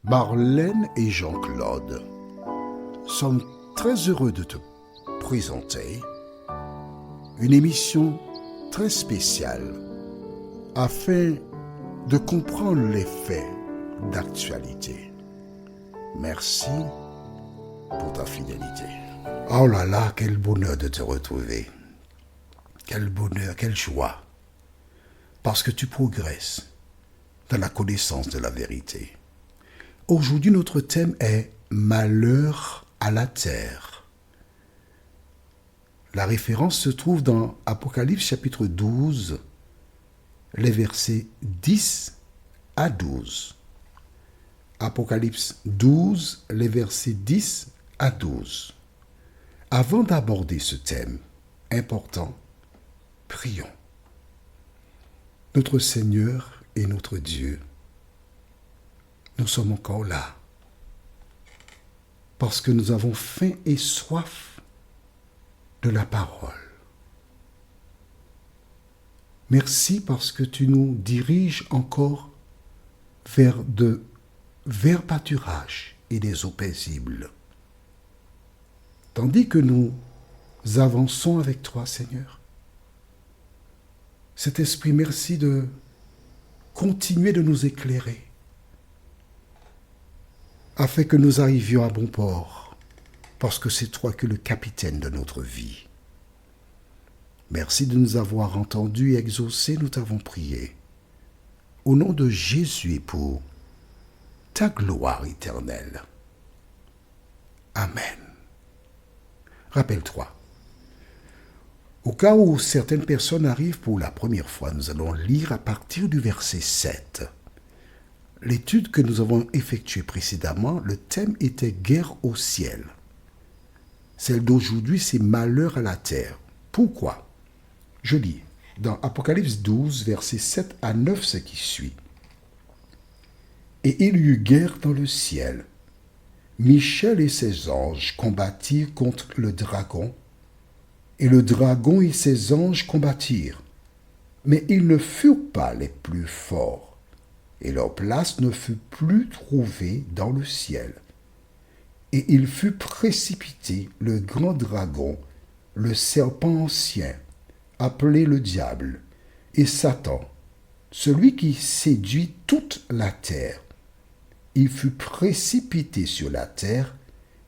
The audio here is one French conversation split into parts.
Marlène et Jean-Claude sommes très heureux de te présenter une émission très spéciale afin de comprendre les faits d'actualité. Merci pour ta fidélité. Oh là là, quel bonheur de te retrouver. Quel bonheur, quelle joie. Parce que tu progresses dans la connaissance de la vérité. Aujourd'hui, notre thème est Malheur à la terre. La référence se trouve dans Apocalypse chapitre 12, les versets 10 à 12. Apocalypse 12, les versets 10 à 12. Avant d'aborder ce thème important, prions. Notre Seigneur et notre Dieu, nous sommes encore là parce que nous avons faim et soif de la parole. Merci parce que tu nous diriges encore vers de verts pâturages et des eaux paisibles. Tandis que nous avançons avec toi, Seigneur. Cet esprit, merci de continuer de nous éclairer afin que nous arrivions à bon port, parce que c'est toi qui es le capitaine de notre vie. Merci de nous avoir entendus et exaucés, nous t'avons prié. Au nom de Jésus et pour ta gloire éternelle. Amen. Rappelle-toi, au cas où certaines personnes arrivent pour la première fois, nous allons lire à partir du verset 7. L'étude que nous avons effectuée précédemment, le thème était guerre au ciel. Celle d'aujourd'hui, c'est malheur à la terre. Pourquoi? Je lis dans Apocalypse 12, versets 7 à 9, ce qui suit. Et il y eut guerre dans le ciel. Michel et ses anges combattirent contre le dragon, et le dragon et ses anges combattirent. Mais ils ne furent pas les plus forts, et leur place ne fut plus trouvée dans le ciel. Et il fut précipité, le grand dragon, le serpent ancien, appelé le diable, et Satan, celui qui séduit toute la terre. Il fut précipité sur la terre,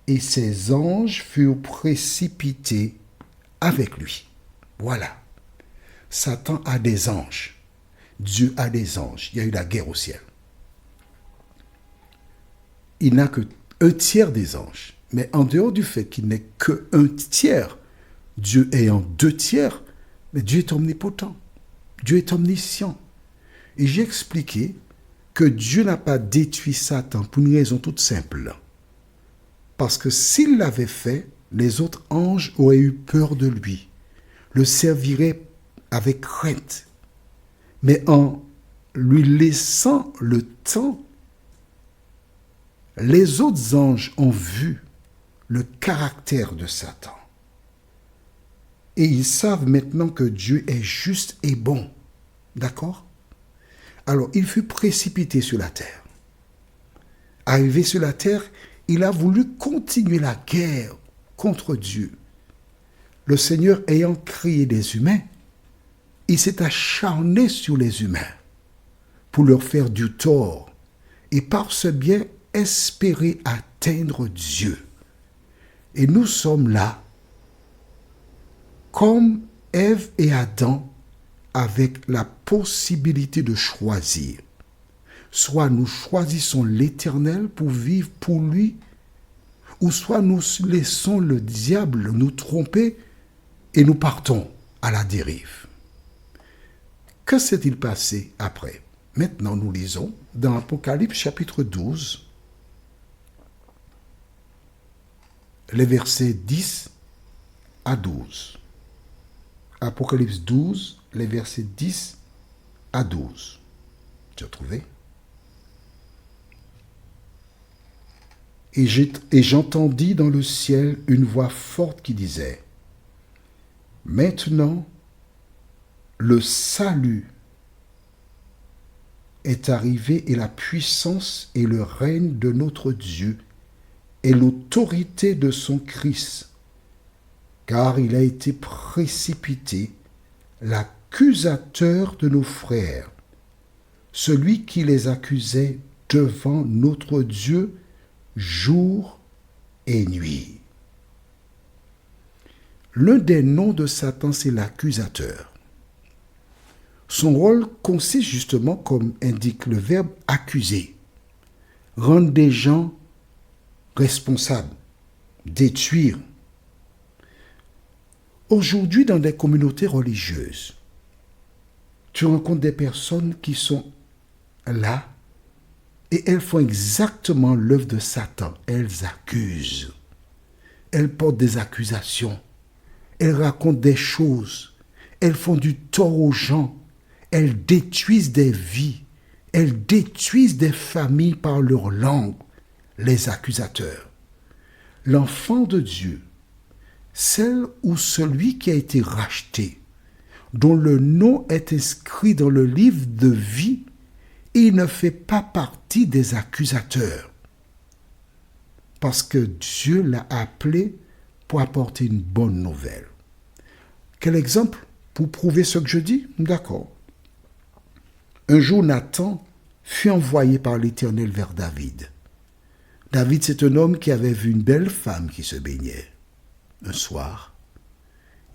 et ses anges furent précipités avec lui. Voilà. Satan a des anges. Dieu a des anges. Il y a eu la guerre au ciel. Il n'a que un tiers des anges. Mais en dehors du fait qu'il n'est que un tiers, Dieu ayant deux tiers, mais Dieu est omnipotent. Dieu est omniscient. Et j'ai expliqué que Dieu n'a pas détruit Satan pour une raison toute simple. Parce que s'il l'avait fait, les autres anges auraient eu peur de lui, le serviraient avec crainte. Mais en lui laissant le temps, les autres anges ont vu le caractère de Satan. Et ils savent maintenant que Dieu est juste et bon. D'accord? Alors, il fut précipité sur la terre. Arrivé sur la terre, il a voulu continuer la guerre contre Dieu. Le Seigneur ayant créé des humains, il s'est acharné sur les humains pour leur faire du tort et par ce bien espérer atteindre Dieu. Et nous sommes là, comme Ève et Adam, avec la possibilité de choisir. Soit nous choisissons l'Éternel pour vivre pour lui, ou soit nous laissons le diable nous tromper et nous partons à la dérive. Que s'est-il passé après? Maintenant, nous lisons dans Apocalypse chapitre 12, les versets 10 à 12. Apocalypse 12, les versets 10 à 12. Tu as trouvé? Et j'entendis dans le ciel une voix forte qui disait, « Maintenant, le salut est arrivé et la puissance et le règne de notre Dieu et l'autorité de son Christ, car il a été précipité, l'accusateur de nos frères, celui qui les accusait devant notre Dieu jour et nuit. L'un des noms de Satan, c'est l'accusateur. Son rôle consiste justement, comme indique le verbe, accuser, rendre des gens responsables, détruire. Aujourd'hui, dans des communautés religieuses, tu rencontres des personnes qui sont là et elles font exactement l'œuvre de Satan. Elles accusent, elles portent des accusations, elles racontent des choses, elles font du tort aux gens, elles détruisent des vies, elles détruisent des familles par leur langue, les accusateurs. L'enfant de Dieu, celle ou celui qui a été racheté, dont le nom est inscrit dans le livre de vie, il ne fait pas partie des accusateurs. Parce que Dieu l'a appelé pour apporter une bonne nouvelle. Quel exemple pour prouver ce que je dis? D'accord. Un jour, Nathan fut envoyé par l'Éternel vers David. David, c'est un homme qui avait vu une belle femme qui se baignait. Un soir,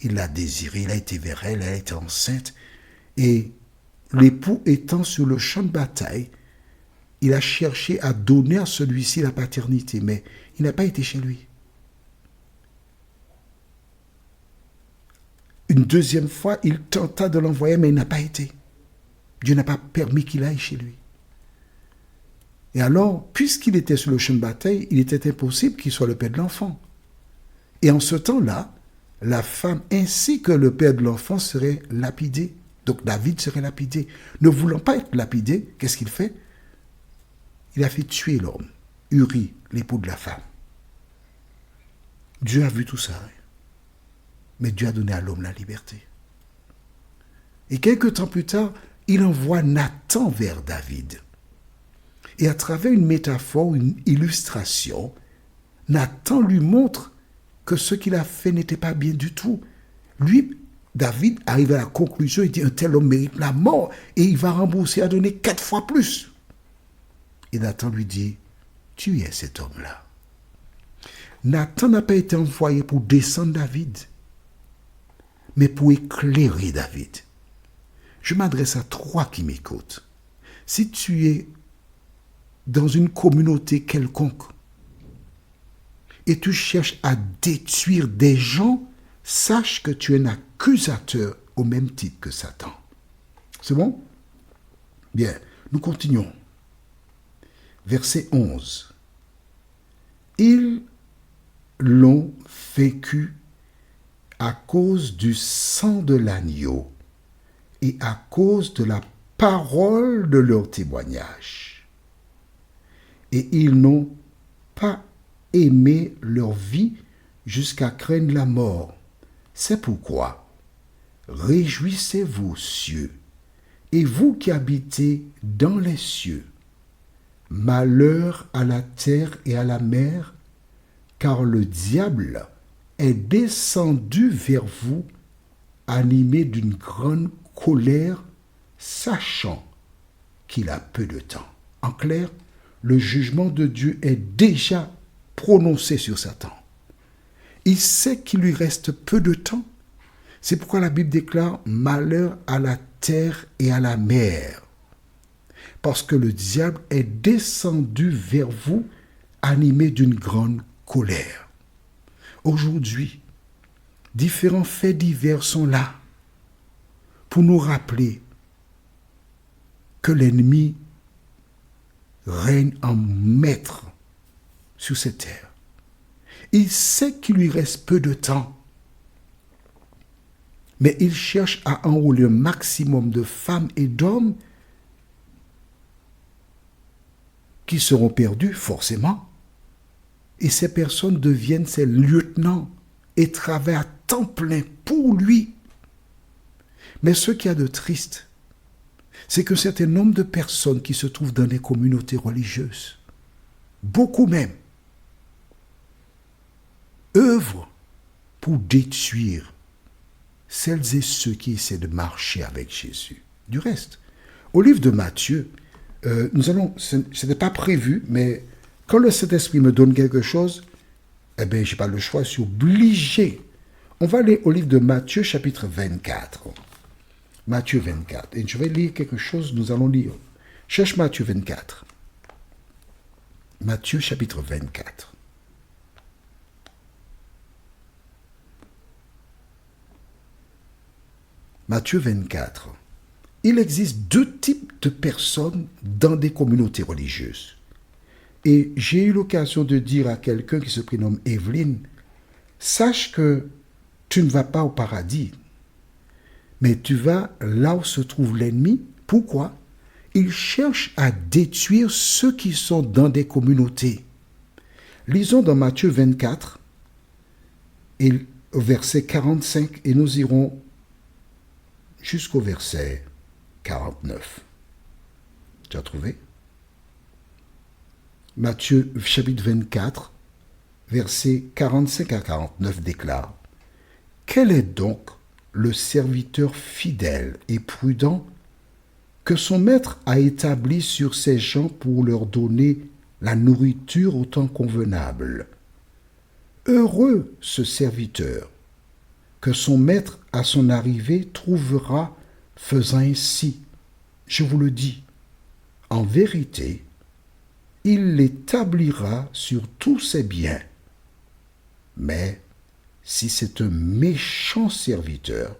il l'a désirée, il a été vers elle, elle était enceinte, et l'époux étant sur le champ de bataille, il a cherché à donner à celui-ci la paternité, mais il n'a pas été chez lui. Une deuxième fois, il tenta de l'envoyer, mais il n'a pas été. Dieu n'a pas permis qu'il aille chez lui. Et alors, puisqu'il était sur le champ de bataille, il était impossible qu'il soit le père de l'enfant. Et en ce temps-là, la femme ainsi que le père de l'enfant seraient lapidés. Donc David serait lapidé. Ne voulant pas être lapidé, qu'est-ce qu'il fait? Il a fait tuer l'homme, Uri, l'époux de la femme. Dieu a vu tout ça. Mais Dieu a donné à l'homme la liberté. Et quelques temps plus tard, il envoie Nathan vers David. Et à travers une métaphore, une illustration, Nathan lui montre que ce qu'il a fait n'était pas bien du tout. Lui, David arrive à la conclusion, il dit un tel homme mérite la mort et il va rembourser à donner 4 fois plus. Et Nathan lui dit, tu es cet homme-là. Nathan n'a pas été envoyé pour descendre David, mais pour éclairer David. Je m'adresse à toi qui m'écoutes. Si tu es dans une communauté quelconque et tu cherches à détruire des gens, sache que tu es un accusateur au même titre que Satan. C'est bon? Bien, nous continuons. Verset 11. Ils l'ont vécu à cause du sang de l'agneau et à cause de la parole de leur témoignage. Et ils n'ont pas aimé leur vie jusqu'à craindre la mort. C'est pourquoi, réjouissez-vous, cieux, et vous qui habitez dans les cieux. Malheur à la terre et à la mer, car le diable est descendu vers vous, animé d'une grande colère, sachant qu'il a peu de temps. En clair, le jugement de Dieu est déjà prononcé sur Satan. Il sait qu'il lui reste peu de temps. C'est pourquoi la Bible déclare « malheur à la terre et à la mer ». Parce que le diable est descendu vers vous, animé d'une grande colère. Aujourd'hui, différents faits divers sont là pour nous rappeler que l'ennemi règne en maître sur cette terre. Il sait qu'il lui reste peu de temps, mais il cherche à enrôler un maximum de femmes et d'hommes qui seront perdus forcément. Et ces personnes deviennent ses lieutenants et travaillent à temps plein pour lui. Mais ce qu'il y a de triste, c'est qu'un certain nombre de personnes qui se trouvent dans des communautés religieuses, beaucoup même, œuvrent pour détruire celles et ceux qui essaient de marcher avec Jésus. Du reste, au livre de Matthieu, ce n'était pas prévu, mais quand le Saint-Esprit me donne quelque chose, eh bien, je n'ai pas le choix, je suis obligé. On va aller au livre de Matthieu, chapitre 24. Matthieu 24. Et je vais lire quelque chose, nous allons lire. Cherche Matthieu 24. Matthieu, chapitre 24. Matthieu 24. Il existe deux types de personnes dans des communautés religieuses. Et j'ai eu l'occasion de dire à quelqu'un qui se prénomme Evelyne, sache que tu ne vas pas au paradis, mais tu vas là où se trouve l'ennemi. Pourquoi? Il cherche à détruire ceux qui sont dans des communautés. Lisons dans Matthieu 24, et au verset 45, et nous irons jusqu'au verset 49. Tu as trouvé? Matthieu chapitre 24, versets 45 à 49 déclare: Quel est donc le serviteur fidèle et prudent que son maître a établi sur ses gens pour leur donner la nourriture au temps convenable? Heureux ce serviteur que son maître à son arrivée trouvera faisant ainsi. Je vous le dis, en vérité, il l'établira sur tous ses biens. Mais si c'est un méchant serviteur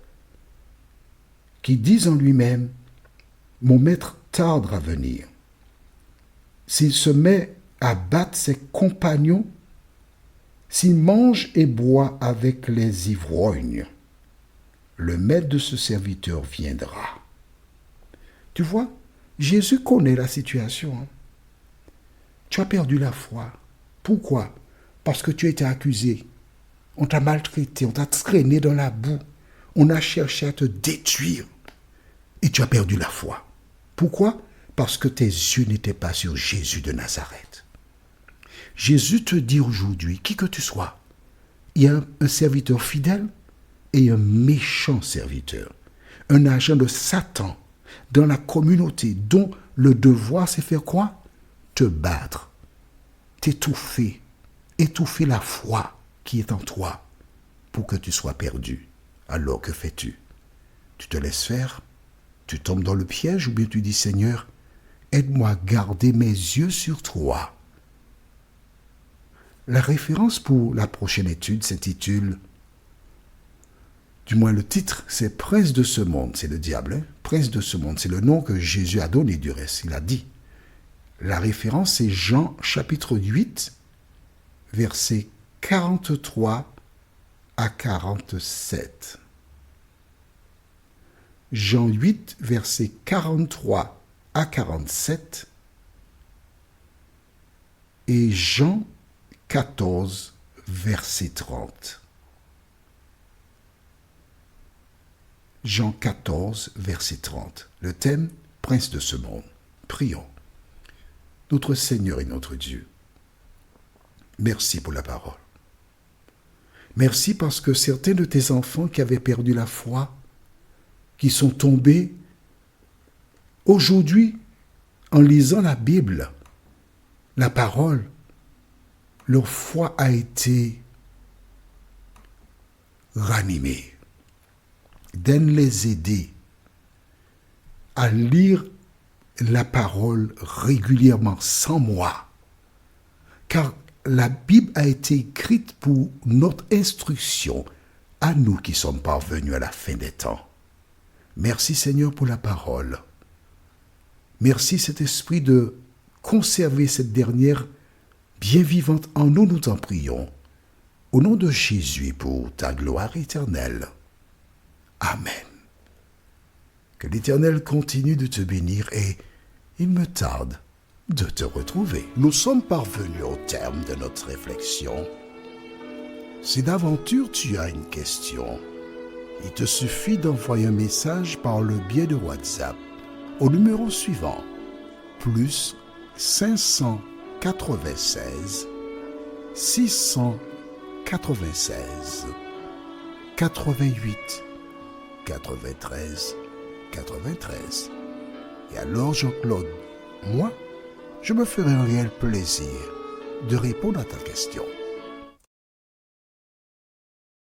qui dit en lui-même, mon maître tarde à venir, s'il se met à battre ses compagnons, s'il mange et boit avec les ivrognes, le maître de ce serviteur viendra. Tu vois, Jésus connaît la situation. Tu as perdu la foi. Pourquoi? Parce que tu as été accusé. On t'a maltraité, on t'a traîné dans la boue. On a cherché à te détruire. Et tu as perdu la foi. Pourquoi? Parce que tes yeux n'étaient pas sur Jésus de Nazareth. Jésus te dit aujourd'hui, qui que tu sois, il y a un serviteur fidèle et un méchant serviteur. Un agent de Satan dans la communauté dont le devoir c'est faire quoi? Te battre, t'étouffer, étouffer la foi qui est en toi pour que tu sois perdu. Alors que fais-tu? Tu te laisses faire? Tu tombes dans le piège ou bien tu dis Seigneur, aide-moi à garder mes yeux sur toi. La référence pour la prochaine étude s'intitule, du moins le titre, c'est Prince de ce monde, c'est le diable, hein? Prince de ce monde, c'est le nom que Jésus a donné du reste, il a dit. La référence c'est Jean chapitre 8, versets 43 à 47. Jean 8, versets 43 à 47 et Jean 14, verset 30. Jean 14, verset 30. Le thème, Prince de ce monde. Prions. Notre Seigneur et notre Dieu, merci pour la parole. Merci parce que certains de tes enfants qui avaient perdu la foi, qui sont tombés, aujourd'hui, en lisant la Bible, la parole, leur foi a été ranimée. Donne les aider à lire la parole régulièrement, sans moi. Car la Bible a été écrite pour notre instruction, à nous qui sommes parvenus à la fin des temps. Merci Seigneur pour la parole. Merci cet esprit de conserver cette dernière bien vivante en nous, nous t'en prions. Au nom de Jésus pour ta gloire éternelle. Amen. Que l'Éternel continue de te bénir et il me tarde de te retrouver. Nous sommes parvenus au terme de notre réflexion. Si d'aventure tu as une question, il te suffit d'envoyer un message par le biais de WhatsApp au numéro suivant, plus 596 696 88 93 93. Et alors, Jean-Claude, moi, je me ferai un réel plaisir de répondre à ta question.